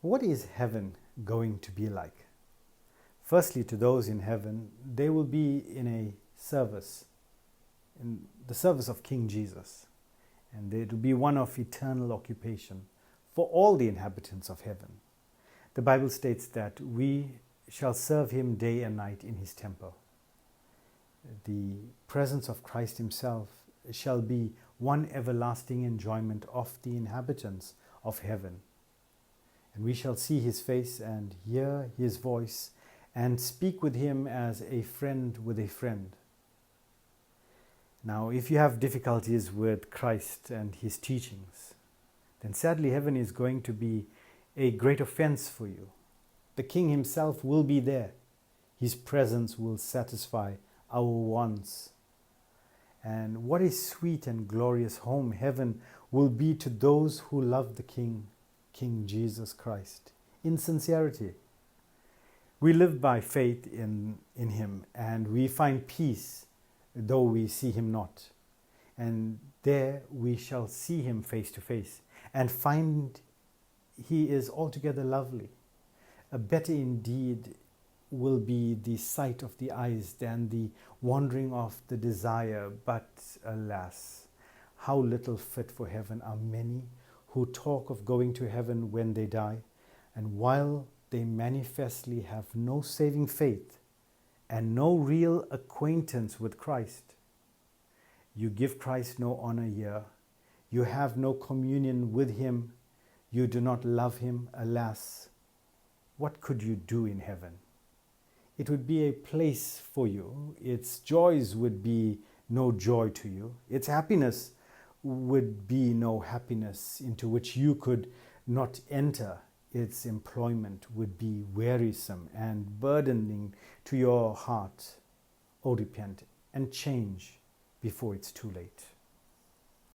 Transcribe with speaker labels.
Speaker 1: What is heaven going to be like? Firstly, to those in heaven, they will be in a service, in the service of King Jesus. And it will be one of eternal occupation for all the inhabitants of heaven. The Bible states that we shall serve him day and night in his temple. The presence of Christ himself shall be one everlasting enjoyment of the inhabitants of heaven. And we shall see his face and hear his voice and speak with him as a friend with a friend. Now, if you have difficulties with Christ and his teachings, then sadly heaven is going to be a great offense for you. The King himself will be there. His presence will satisfy our wants. And what a sweet and glorious home heaven will be to those who love the King, King Jesus Christ, in sincerity. We live by faith in him, and we find peace though we see him not. And there we shall see him face to face and find he is altogether lovely. A better indeed will be the sight of the eyes than the wandering of the desire. But alas, how little fit for heaven are many who talk of going to heaven when they die, and while they manifestly have no saving faith and no real acquaintance with Christ. You give Christ no honor here. You have no communion with him. You do not love him. Alas, what could you do in heaven? It would be a place for you. Its joys would be no joy to you. Its happiness would be no happiness into which you could not enter. Its employment would be wearisome and burdening to your heart. Oh, repent and change before it's too late.